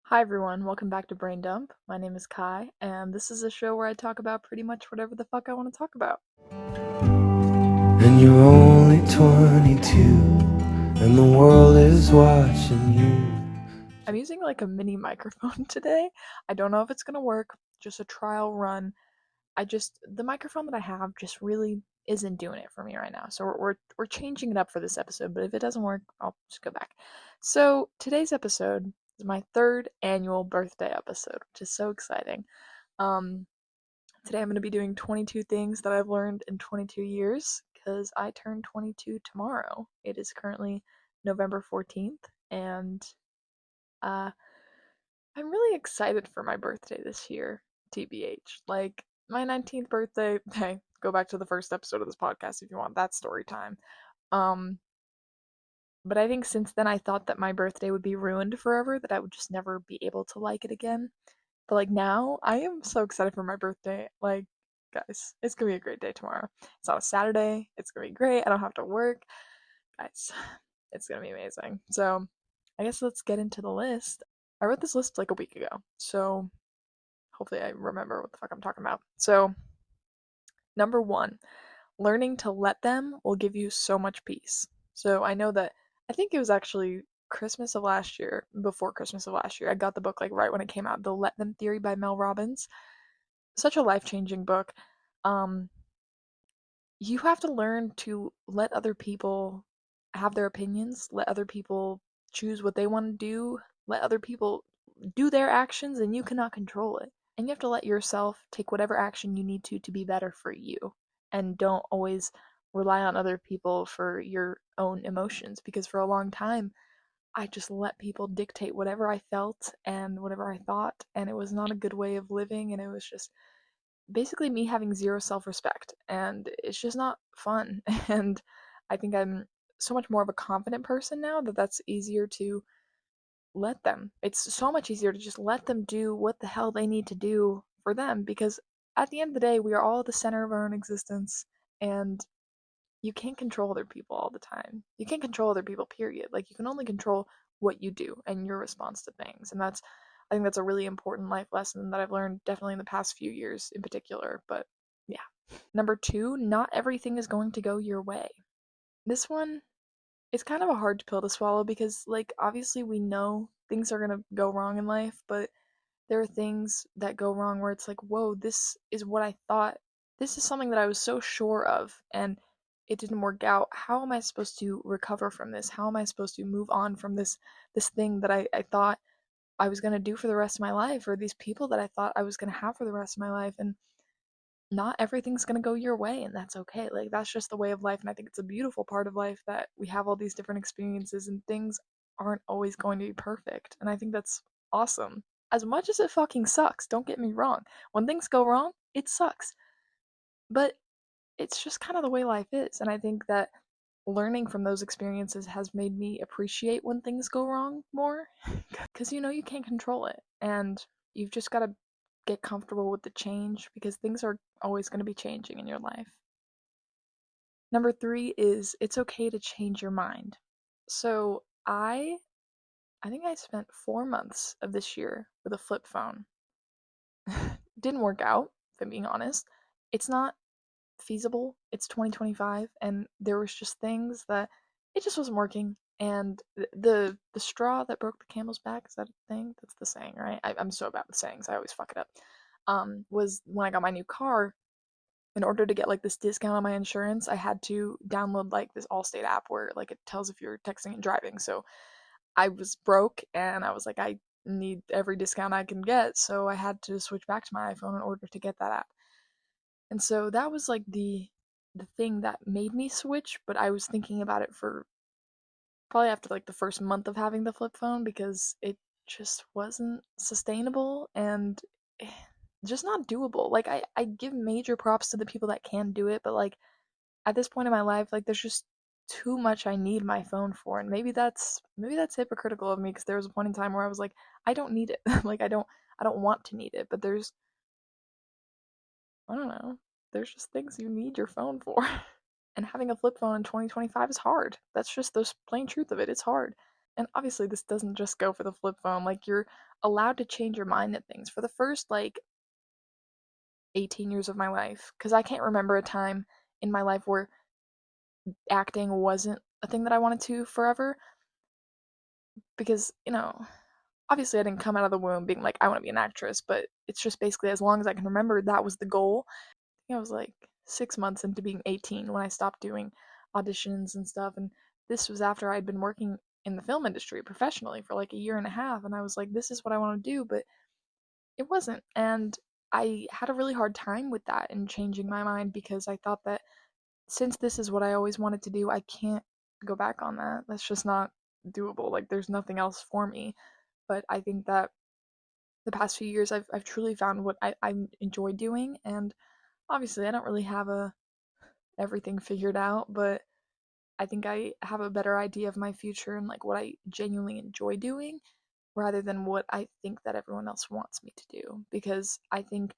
Hi everyone, welcome back to Brain Dump. My name is Kai, and this is a show where I talk about pretty much whatever the fuck I want to talk about. And you're only 22, and the world is watching you. I'm using like a mini microphone today. I don't know if it's gonna work, just a trial run. The microphone that I have just really isn't doing it for me right now. So we're changing it up for this episode, but if it doesn't work, I'll just go back. So today's episode is my third annual birthday episode, which is so exciting. Um, Today I'm going to be doing 22 things that I've learned in 22 years because I turn 22 tomorrow. It is currently November 14th, and uh, I'm really excited for my birthday this year, TBH. Like, my 19th birthday, hey, go back to the first episode of this podcast if you want that story time. Um, but I think since then I thought that my birthday would be ruined forever, that I would just never be able to like it again. But like now, I am so excited for my birthday. Like, guys, it's gonna be a great day tomorrow. It's on a Saturday. It's gonna be great. I don't have to work. Guys, it's gonna be amazing. So, I guess let's get into the list. I wrote this list like a week ago, so hopefully I remember what the fuck I'm talking about. So, number one, learning to let them will give you so much peace. So, I know that I think it was actually Christmas of last year, before Christmas of last year. I got the book like right when it came out, The Let Them Theory by Mel Robbins. Such a life-changing book. Um, you have to learn to let other people have their opinions, let other people choose what they want to do, let other people do their actions, and you cannot control it. And you have to let yourself take whatever action you need to be better for you. And don't always rely on other people for your own emotions, because for a long time, I just let people dictate whatever I felt and whatever I thought, and it was not a good way of living, and it was just basically me having zero self-respect, and it's just not fun. And I think I'm so much more of a confident person now that that's easier to let them. It's so much easier to just let them do what the hell they need to do for them, because at the end of the day we are all at the center of our own existence, and you can't control other people all the time. You can't control other people, period. Like, you can only control what you do and your response to things. And I think that's a really important life lesson that I've learned definitely in the past few years in particular. But yeah. Number two, not everything is going to go your way. This one is kind of a hard pill to swallow because, like, obviously we know things are going to go wrong in life, but there are things that go wrong where it's like, whoa, this is what I thought. This is something that I was so sure of, and it didn't work out. How am I supposed to recover from this? How am I supposed to move on from this thing that I thought I was gonna do for the rest of my life, or these people that I thought I was gonna have for the rest of my life? And not everything's gonna go your way, and that's okay. Like, that's just the way of life, and I think it's a beautiful part of life that we have all these different experiences and things aren't always going to be perfect. And I think that's awesome. As much as it fucking sucks, don't get me wrong. When things go wrong, it sucks. But it's just kind of the way life is. And I think that learning from those experiences has made me appreciate when things go wrong more. Because you can't control it. And you've just got to get comfortable with the change, because things are always going to be changing in your life. Number three is it's okay to change your mind. So I think I spent 4 months of this year with a flip phone. Didn't work out, if I'm being honest. It's not feasible. It's 2025, and there was just things that it just wasn't working. And the straw that broke the camel's back, is that a thing? That's the saying, right? I'm so bad with sayings. I always fuck it up. Was when I got my new car. In order to get like this discount on my insurance, I had to download like this Allstate app where like it tells if you're texting and driving. So I was broke, and I was like, I need every discount I can get, so I had to switch back to my iPhone in order to get that app. And so that was like the thing that made me switch, but I was thinking about it for probably after like the first month of having the flip phone, because it just wasn't sustainable and just not doable. Like, I give major props to the people that can do it, but like at this point in my life, like, there's just too much I need my phone for. And maybe that's hypocritical of me, because there was a point in time where I was like, I don't need it. Like, I don't want to need it, but I don't know, there's just things you need your phone for. And having a flip phone in 2025 is hard. That's just the plain truth of it. It's hard. and obviously this doesn't just go for the flip phone, like you're allowed to change your mind at things for the first like 18 years of my life, because I can't remember a time in my life where acting wasn't a thing that I wanted to forever, because, obviously I didn't come out of the womb being like, I want to be an actress, but it's just basically as long as I can remember, that was the goal. I was like 6 months into being 18 when I stopped doing auditions and stuff. And this was after I'd been working in the film industry professionally for like a year and a half. And I was like, this is what I want to do, but it wasn't. And I had a really hard time with that and changing my mind because I thought that since this is what I always wanted to do, I can't go back on that. That's just not doable. Like, there's nothing else for me. But I think that the past few years, I've truly found what I enjoy doing. And obviously, I don't really have everything figured out, but I think I have a better idea of my future and like what I genuinely enjoy doing rather than what I think that everyone else wants me to do. Because I think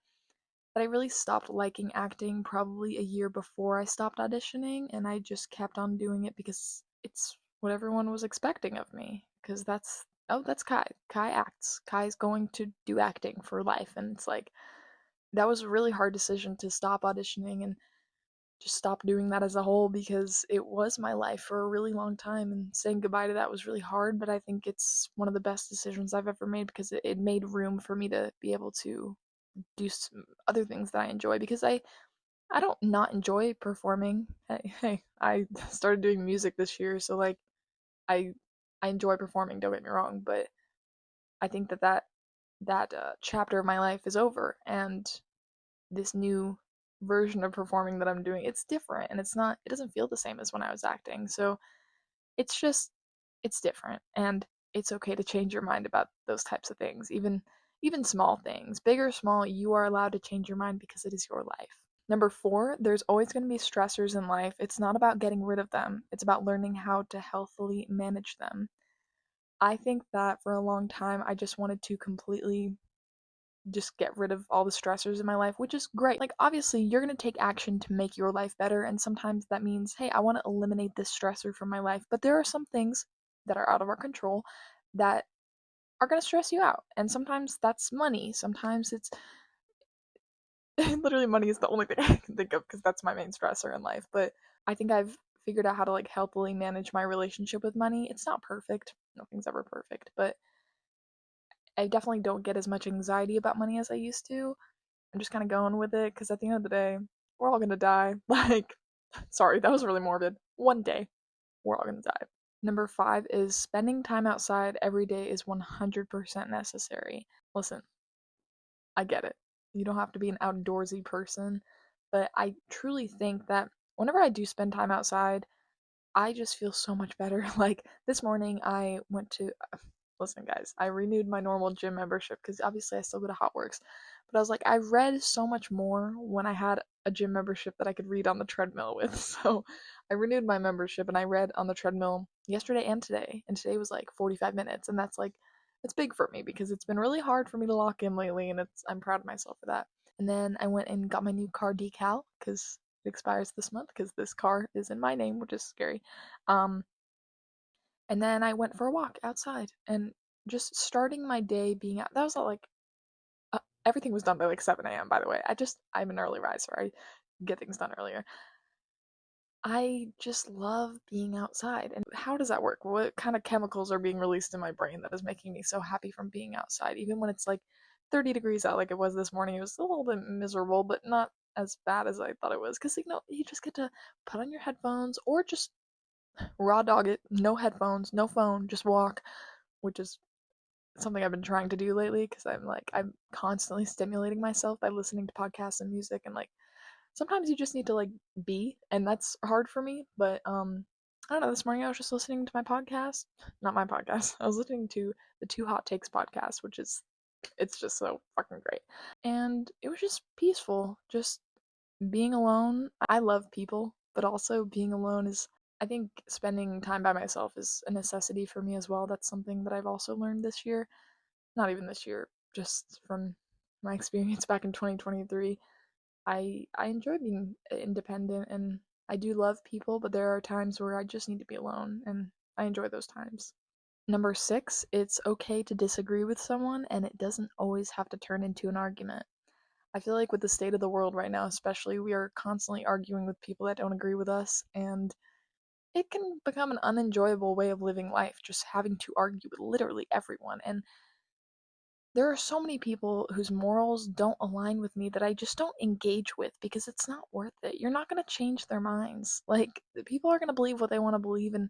that I really stopped liking acting probably a year before I stopped auditioning, and I just kept on doing it because it's what everyone was expecting of me. Because that's Kai. Kai acts. Kai's going to do acting for life, and it's like that was a really hard decision to stop auditioning and just stop doing that as a whole because it was my life for a really long time, and saying goodbye to that was really hard, but I think it's one of the best decisions I've ever made because it made room for me to be able to do some other things that I enjoy because I don't not enjoy performing. Hey, I started doing music this year, so like I I enjoy performing, don't get me wrong, but I think that chapter of my life is over, and this new version of performing that I'm doing, it's different and it doesn't feel the same as when I was acting. So it's just it's different, and it's okay to change your mind about those types of things. Even small things, big or small, you are allowed to change your mind because it is your life. Number 4, there's always going to be stressors in life. It's not about getting rid of them. It's about learning how to healthily manage them. I think that for a long time I just wanted to completely just get rid of all the stressors in my life, which is great. Like, obviously, you're going to take action to make your life better, and sometimes that means, hey, I want to eliminate this stressor from my life. But there are some things that are out of our control that are going to stress you out. And sometimes that's money. Sometimes it's literally money is the only thing I can think of because that's my main stressor in life. But I think I've figured out how to like healthily manage my relationship with money. It's not perfect. Nothing's ever perfect, but I definitely don't get as much anxiety about money as I used to. I'm just kind of going with it because at the end of the day, we're all gonna die. Like, sorry, that was really morbid. One day, we're all gonna die. Number 5 is spending time outside every day is 100% necessary. Listen, I get it. You don't have to be an outdoorsy person, but I truly think that whenever I do spend time outside, I just feel so much better. Like this morning, I went to listen, guys, I renewed my normal gym membership because obviously I still go to Hotworks. But I was like, I read so much more when I had a gym membership that I could read on the treadmill with. So I renewed my membership and I read on the treadmill yesterday and today. And today was like 45 minutes. And that's like, it's big for me because it's been really hard for me to lock in lately. And I'm proud of myself for that. And then I went and got my new car decal because it expires this month because this car is in my name, which is scary. Um, and then I went for a walk outside and just starting my day being out. That was all like everything was done by like 7 a.m. by the way. I'm an early riser. I get things done earlier. I just love being outside. And how does that work? What kind of chemicals are being released in my brain that is making me so happy from being outside? Even when it's like 30 degrees out, like it was this morning, it was a little bit miserable, but not as bad as I thought it was. Because, you just get to put on your headphones or just raw dog it. No headphones, no phone, just walk, which is something I've been trying to do lately because I'm constantly stimulating myself by listening to podcasts and music, and like sometimes you just need to like be, and that's hard for me, but I don't know, this morning I was just listening to my podcast, not my podcast. I was listening to the Two Hot Takes podcast, which is it's just so fucking great. And it was just peaceful, just being alone. I love people, but also being alone is I think spending time by myself is a necessity for me as well. That's something that I've also learned this year. Not even this year, just from my experience back in 2023. I enjoy being independent and I do love people, but there are times where I just need to be alone and I enjoy those times. Number 6, it's okay to disagree with someone and it doesn't always have to turn into an argument. I feel like with the state of the world right now, especially, we are constantly arguing with people that don't agree with us, and it can become an unenjoyable way of living life, just having to argue with literally everyone. And there are so many people whose morals don't align with me that I just don't engage with because it's not worth it. You're not going to change their minds. Like, people are going to believe what they want to believe, and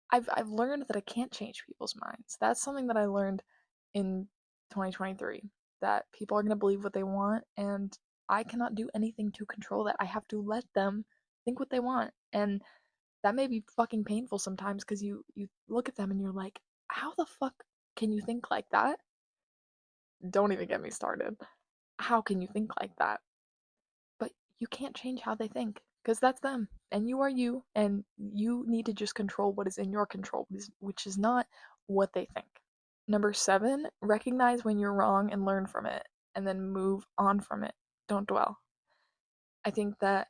I've learned that I can't change people's minds. That's something that I learned in 2023, that people are going to believe what they want, and I cannot do anything to control that. I have to let them think what they want. And that may be fucking painful sometimes because you look at them and you're like, how the fuck can you think like that? Don't even get me started. How can you think like that? But you can't change how they think because that's them and you are you, and you need to just control what is in your control, which is not what they think. Number 7, recognize when you're wrong and learn from it, and then move on from it. Don't dwell. I think that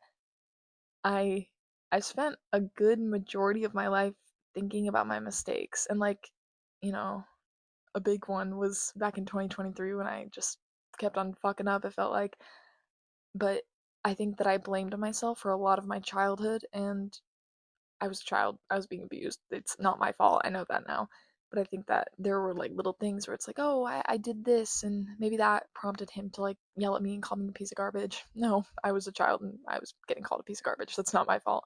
I I spent a good majority of my life thinking about my mistakes, and like, you know, a big one was back in 2023 when I just kept on fucking up, it felt like. But I think that I blamed myself for a lot of my childhood, and I was a child, I was being abused. It's not my fault, I know that now. But I think that there were like little things where it's like, oh, I did this, and maybe that prompted him to like yell at me and call me a piece of garbage. No, I was a child and I was getting called a piece of garbage. That's not my fault.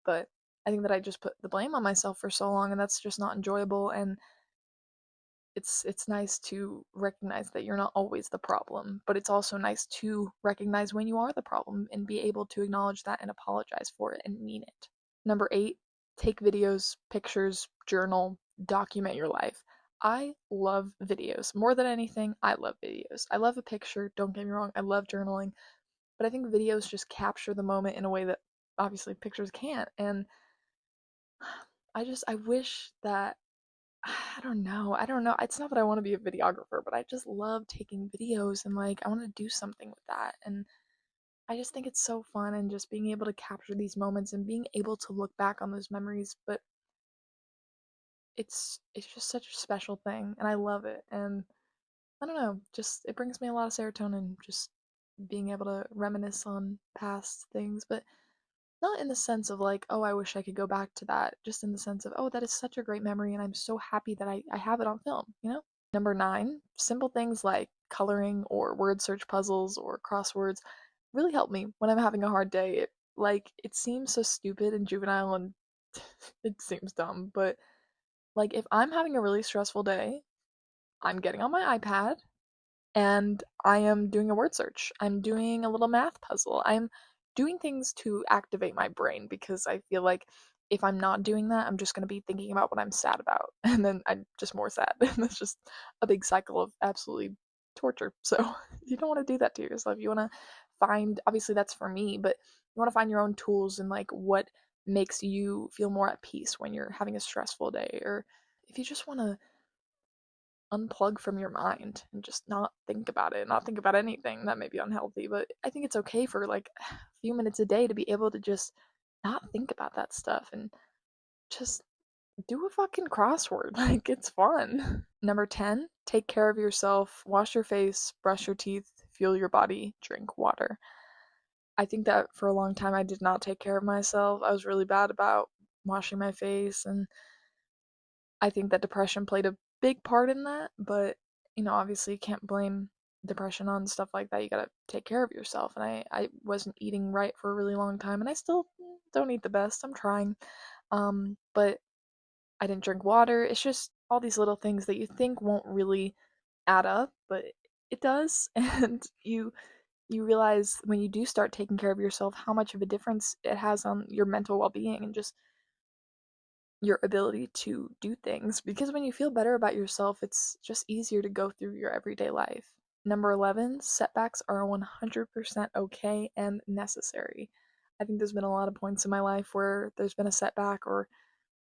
But I think that I just put the blame on myself for so long, and that's just not enjoyable. And it's nice to recognize that you're not always the problem, but it's also nice to recognize when you are the problem and be able to acknowledge that and apologize for it and mean it. Number 8, take videos, pictures, journal, document your life. I love videos. More than anything, I love videos. I love a picture, don't get me wrong, I love journaling, but I think videos just capture the moment in a way that obviously pictures can't. And I wish that I don't know. It's not that I want to be a videographer, but I just love taking videos and like I want to do something with that. And I just think it's so fun and just being able to capture these moments and being able to look back on those memories, but it's just such a special thing and I love it. And I don't know, just it brings me a lot of serotonin just being able to reminisce on past things, but not in the sense of like, oh, I wish I could go back to that, just in the sense of, oh, that is such a great memory and I'm so happy that I have it on film, you know? Number 9, simple things like coloring or word search puzzles or crosswords really help me when I'm having a hard day. It seems so stupid and juvenile and it seems dumb, but like if I'm having a really stressful day, I'm getting on my iPad and I am doing a word search. I'm doing a little math puzzle. I'm doing things to activate my brain because I feel like if I'm not doing that, I'm just going to be thinking about what I'm sad about. And then I'm just more sad. And that's just a big cycle of absolutely torture. So you don't want to do that to yourself. You want to find, obviously, that's for me, but you want to find your own tools and like what makes you feel more at peace when you're having a stressful day. Or if you just want to unplug from your mind and just not think about it, not think about anything. That may be unhealthy, but I think it's okay for like a few minutes a day to be able to just not think about that stuff and just do a fucking crossword. Like, it's fun. Number 10, take care of yourself, wash your face, brush your teeth, fuel your body, drink water. I think that for a long time I did not take care of myself. I was really bad about washing my face, and I think that depression played a big part in that, but obviously you can't blame depression on stuff like that. You gotta take care of yourself. And I wasn't eating right for a really long time, and I still don't eat the best. I'm trying. But I didn't drink water. It's just all these little things that you think won't really add up, but it does. And you realize when you do start taking care of yourself how much of a difference it has on your mental well-being and just your ability to do things, because when you feel better about yourself, it's just easier to go through your everyday life. Number 11, setbacks are 100% okay and necessary. I think there's been a lot of points in my life where there's been a setback or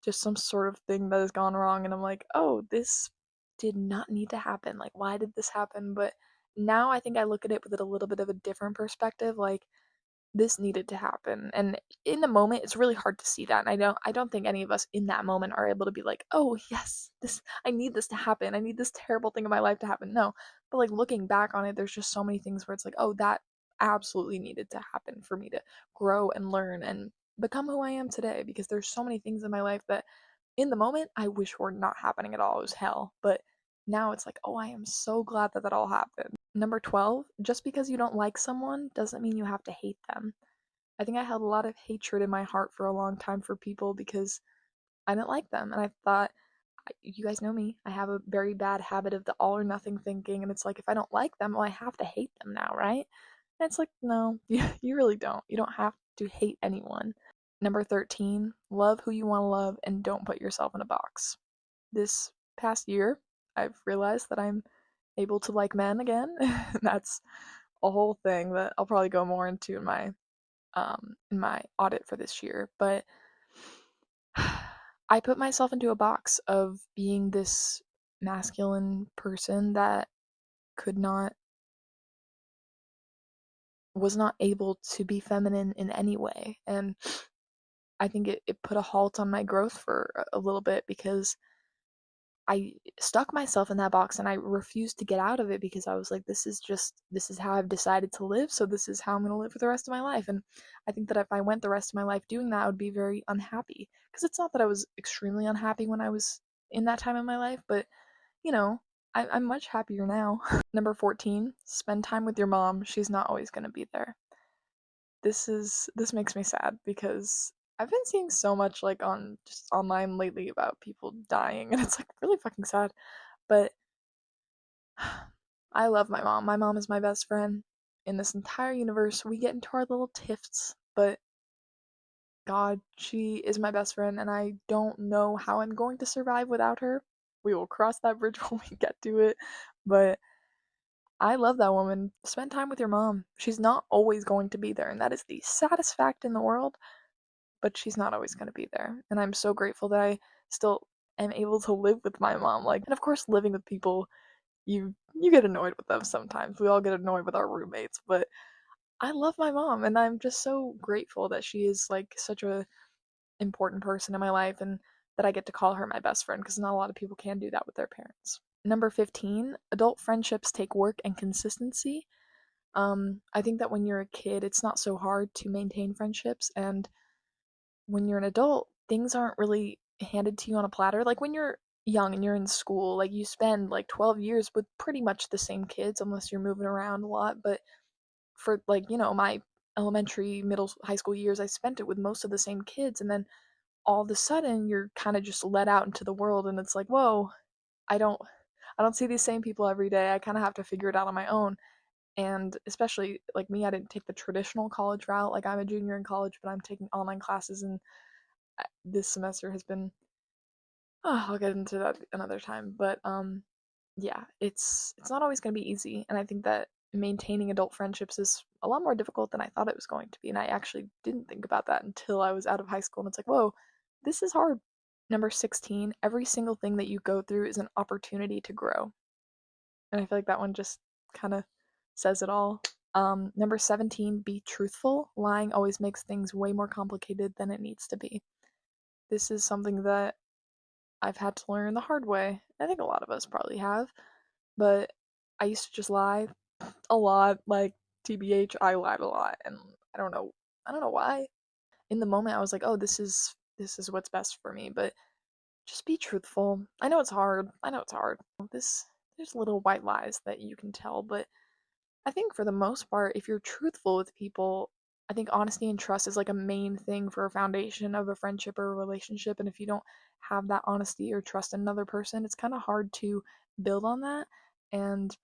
just some sort of thing that has gone wrong, and I'm like, oh, this did not need to happen. Like, why did this happen? But now I think I look at it with a little bit of a different perspective. Like, this needed to happen. And in the moment, it's really hard to see that. And I don't think any of us in that moment are able to be like, "Oh, yes, this I need this to happen. I need this terrible thing in my life to happen." No. But like looking back on it, there's just so many things where it's like, "Oh, that absolutely needed to happen for me to grow and learn and become who I am today." Because there's so many things in my life that in the moment I wish were not happening at all. It was hell. But now it's like, "Oh, I am so glad that that all happened." Number 12, just because you don't like someone doesn't mean you have to hate them. I think I held a lot of hatred in my heart for a long time for people because I didn't like them. And I thought, you guys know me, I have a very bad habit of the all or nothing thinking. And it's like, if I don't like them, well, I have to hate them now, right? And it's like, no, you really don't. You don't have to hate anyone. Number 13, love who you want to love and don't put yourself in a box. This past year, I've realized that I'm able to like men again. That's a whole thing that I'll probably go more into in my audit for this year. But I put myself into a box of being this masculine person that could not was not able to be feminine in any way. And I think it put a halt on my growth for a little bit because I stuck myself in that box and I refused to get out of it because I was like, this is how I've decided to live, so this is how I'm gonna live for the rest of my life. And I think that if I went the rest of my life doing that, I would be very unhappy. Because it's not that I was extremely unhappy when I was in that time in my life, but you know, I'm much happier now. Number 14, spend time with your mom. She's not always gonna be there. This makes me sad because I've been seeing so much like on just online lately about people dying and it's like really fucking sad. But I love my mom. My mom is my best friend in this entire universe. We get into our little tiffs, but God, she is my best friend and I don't know how I'm going to survive without her. We will cross that bridge when we get to it, but I love that woman. Spend time with your mom. She's not always going to be there, and that is the saddest fact in the world, but she's not always going to be there. And I'm so grateful that I still am able to live with my mom. Like, and of course, living with people, you get annoyed with them sometimes. We all get annoyed with our roommates, but I love my mom, and I'm just so grateful that she is like such a important person in my life, and that I get to call her my best friend because not a lot of people can do that with their parents. Number 15, adult friendships take work and consistency. I think that when you're a kid, it's not so hard to maintain friendships, and when you're an adult, things aren't really handed to you on a platter. Like when you're young and you're in school, like you spend like 12 years with pretty much the same kids unless you're moving around a lot. But for like, my elementary, middle, high school years, I spent it with most of the same kids. And then all of a sudden you're kind of just let out into the world and it's like, whoa, I don't I don't see these same people every day. I kind of have to figure it out on my own. And especially like me, I didn't take the traditional college route. Like I'm a junior in college, but I'm taking online classes and this semester has been I'll get into that another time, but yeah, it's not always going to be easy, and I think that maintaining adult friendships is a lot more difficult than I thought it was going to be, and I actually didn't think about that until I was out of high school and it's like, "Whoa, this is hard." Number 16, every single thing that you go through is an opportunity to grow. And I feel like that one just kind of says it all. Number 17, be truthful. Lying always makes things way more complicated than it needs to be. This is something that I've had to learn the hard way. I think a lot of us probably have, but I used to just lie a lot. Like TBH, I lied a lot, and I don't know, I don't know why. In the moment, I was like, "Oh, this is what's best for me," but just be truthful. I know it's hard. I know it's hard. There's little white lies that you can tell, but I think for the most part, if you're truthful with people, I think honesty and trust is like a main thing for a foundation of a friendship or a relationship. And if you don't have that honesty or trust in another person, it's kind of hard to build on that. And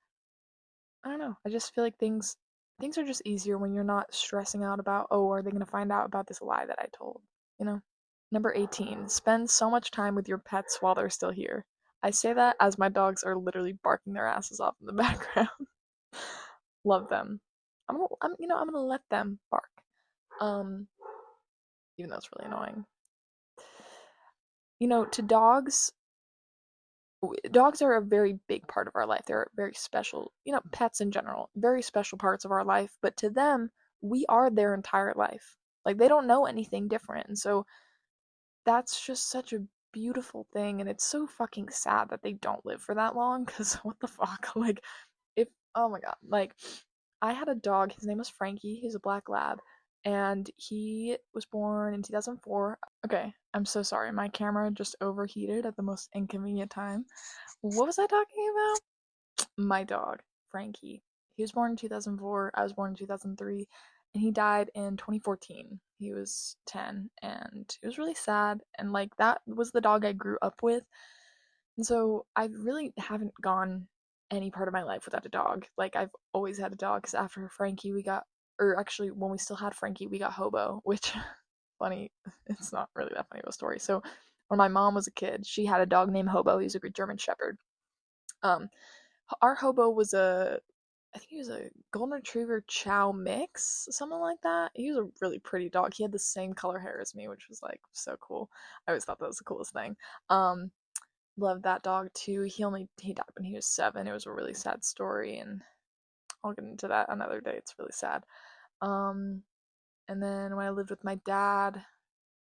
I don't know. I just feel like things are just easier when you're not stressing out about, oh, are they going to find out about this lie that I told? You know? Number 18, spend so much time with your pets while they're still here. I say that as my dogs are literally barking their asses off in the background. Love them. I'm gonna let them bark. Um, Even though it's really annoying. To dogs, dogs are a very big part of our life. They're very special. Pets in general, very special parts of our life. But to them, we are their entire life. Like they don't know anything different. And so that's just such a beautiful thing, and it's so fucking sad that they don't live for that long cuz what the fuck? Like if oh my god, like I had a dog, his name was Frankie, he's a black lab, and he was born in 2004. Okay, I'm so sorry. My camera just overheated at the most inconvenient time. What was I talking about? My dog, Frankie. He was born in 2004. I was born in 2003, and he died in 2014. He was 10, and it was really sad. And like that was the dog I grew up with, and so I really haven't gone any part of my life without a dog. Like I've always had a dog. Because after Frankie, we got, or actually when we still had Frankie, we got Hobo, which funny. It's not really that funny of a story. So when my mom was a kid, she had a dog named Hobo. He was a good German Shepherd. Um, our Hobo was I think he was a golden retriever chow mix, something like that. He was a really pretty dog. He had the same color hair as me, which was like so cool. I always thought that was the coolest thing. Um, Loved that dog too. He died when he was 7. It was a really sad story, and I'll get into that another day. It's really sad. Um, and then when I lived with my dad,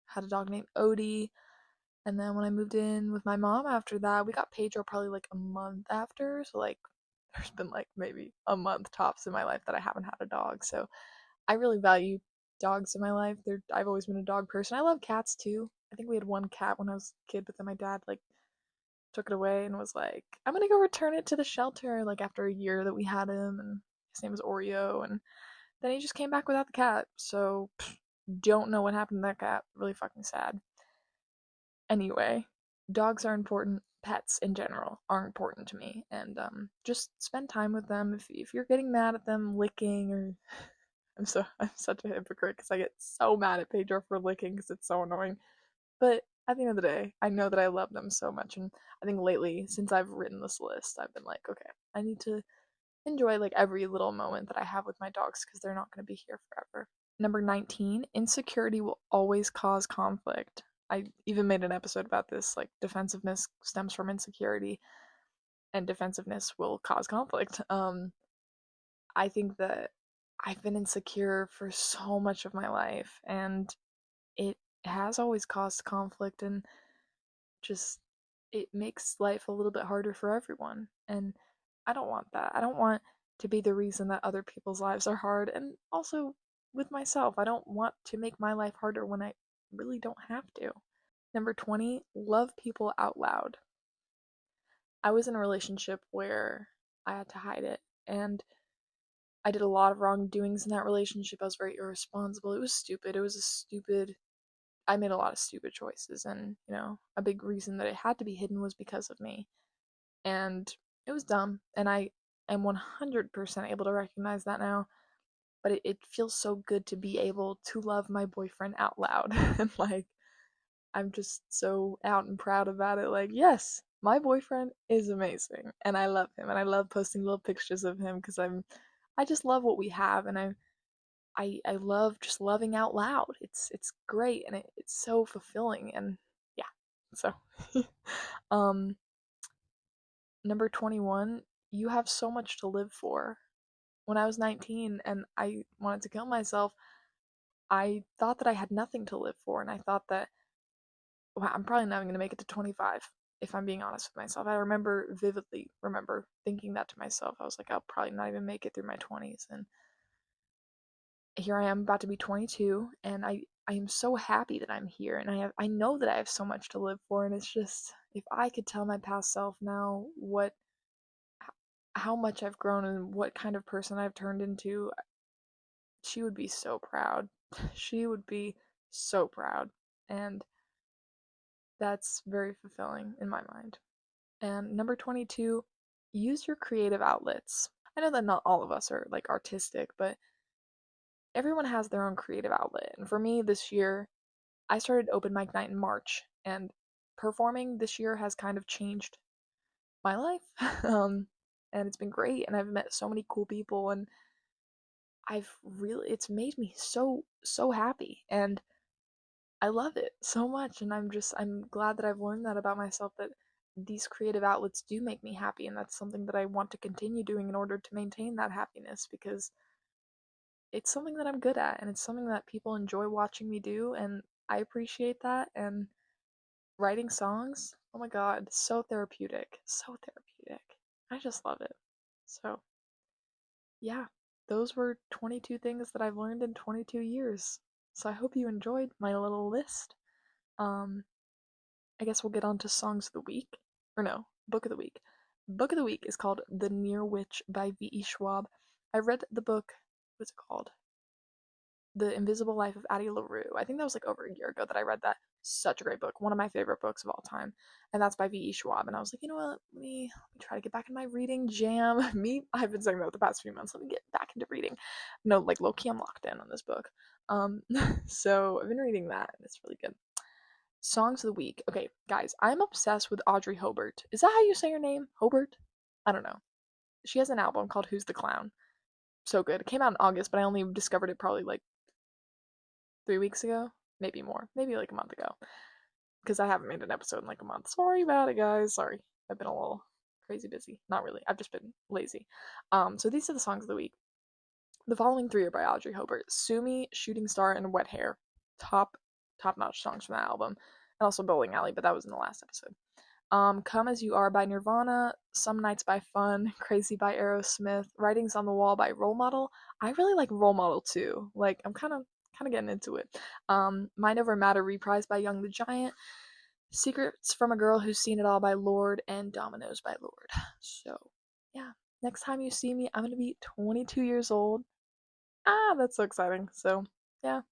had a dog named Odie. And then when I moved in with my mom after that, we got Pedro probably like a month after. So like there's been like maybe a month tops in my life that I haven't had a dog. So I really value dogs in my life. I've always been a dog person. I love cats too. I think we had one cat when I was a kid, but then my dad like took it away and was like, I'm gonna go return it to the shelter like after a year that we had him, and his name was Oreo, and then he just came back without the cat. So don't know what happened to that cat. Really fucking sad. Anyway, dogs are important. Pets in general are important to me, and just spend time with them. If you're getting mad at them licking, or I'm such a hypocrite because I get so mad at Pedro for licking because it's so annoying. But at the end of the day, I know that I love them so much, and I think lately, since I've written this list, I've been like, okay, I need to enjoy like every little moment that I have with my dogs because they're not going to be here forever. Number 19, insecurity will always cause conflict. I even made an episode about this. Like, defensiveness stems from insecurity, and defensiveness will cause conflict. I think that I've been insecure for so much of my life, and it has always caused conflict, and just it makes life a little bit harder for everyone. And I don't want that. I don't want to be the reason that other people's lives are hard. And also with myself, I don't want to make my life harder when I really don't have to. Number 20, love people out loud. I was in a relationship where I had to hide it, and I did a lot of wrongdoings in that relationship. I was very irresponsible. It was stupid. It was a stupid I made a lot of stupid choices, and a big reason that it had to be hidden was because of me. And it was dumb, and I am 100% able to recognize that now. But it feels so good to be able to love my boyfriend out loud. And like, I'm just so out and proud about it. Like, yes, my boyfriend is amazing, and I love him, and I love posting little pictures of him because I just love what we have, and I love just loving out loud. It's great, and it's so fulfilling, and yeah. So um number 21, you have so much to live for. When I was 19 and I wanted to kill myself, I thought that I had nothing to live for, and I thought that, wow, I'm probably not even going to make it to 25 if I'm being honest with myself. I vividly remember thinking that to myself. I was like, I'll probably not even make it through my 20s, and here I am about to be 22, and I am so happy that I'm here, and I know that I have so much to live for, and it's just, if I could tell my past self now how much I've grown and what kind of person I've turned into, she would be so proud. She would be so proud, and that's very fulfilling in my mind. And number 22, use your creative outlets. I know that not all of us are like artistic, but everyone has their own creative outlet. And for me this year, I started open mic night in March, and performing this year has kind of changed my life. And it's been great, and I've met so many cool people, and it's made me so happy, and I love it so much, and I'm glad that I've learned that about myself, that these creative outlets do make me happy, and that's something that I want to continue doing in order to maintain that happiness, because it's something that I'm good at, and it's something that people enjoy watching me do, and I appreciate that. And writing songs, oh my god, so therapeutic, so therapeutic. I just love it. So, yeah, those were 22 things that I've learned in 22 years. So I hope you enjoyed my little list. Um, I guess we'll get on to songs of the week. Or no, book of the week. Book of the week is called The Near Witch by V.E. Schwab. I read the book, what's it called? The Invisible Life of Addie LaRue. I think that was like over a year ago that I read that. Such a great book, one of my favorite books of all time, and that's by V.E. Schwab. And I was like, you know what? Let me try to get back in my reading jam. I've been saying that the past few months. Let me get back into reading. No, like low key, I'm locked in on this book. Um, so I've been reading that, and it's really good. Songs of the week. Okay, guys, I'm obsessed with Audrey Hobart. Is that how you say her name? Hobart? I don't know. She has an album called Who's the Clown. So good. It came out in August, but I only discovered it probably like 3 weeks ago, maybe more, maybe like a month ago, because I haven't made an episode in like a month. Sorry about it, guys. Sorry, I've been a little crazy busy. Not really. I've just been lazy. So these are the songs of the week. The following three are by Audrey Hobart: "Sue Me," "Shooting Star," and "Wet Hair." Top notch songs from that album, and also "Bowling Alley," but that was in the last episode. "Come as You Are" by Nirvana, "Some Nights" by Fun, "Crazy" by Aerosmith, "Writings on the Wall" by Role Model. I really like Role Model too. Like I'm kind of getting into it. "Mind Over Matter" reprised by Young the Giant, "Secrets from a Girl Who's Seen It All" by Lorde, and "Dominoes" by Lorde. So yeah, next time you see me, I'm gonna be 22 years old. Ah, that's so exciting. So yeah,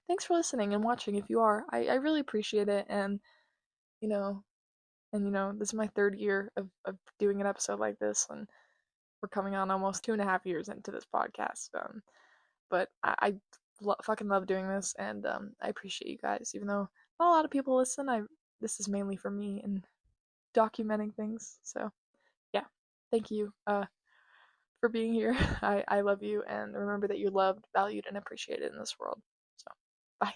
thanks for listening and watching. If you are, I really appreciate it. And you know, this is my third year of doing an episode like this, and we're coming on almost 2.5 years into this podcast. But I fucking love doing this, and I appreciate you guys. Even though not a lot of people listen, this is mainly for me and documenting things. So yeah, thank you for being here. I love you, and remember that you're loved, valued, and appreciated in this world. So bye.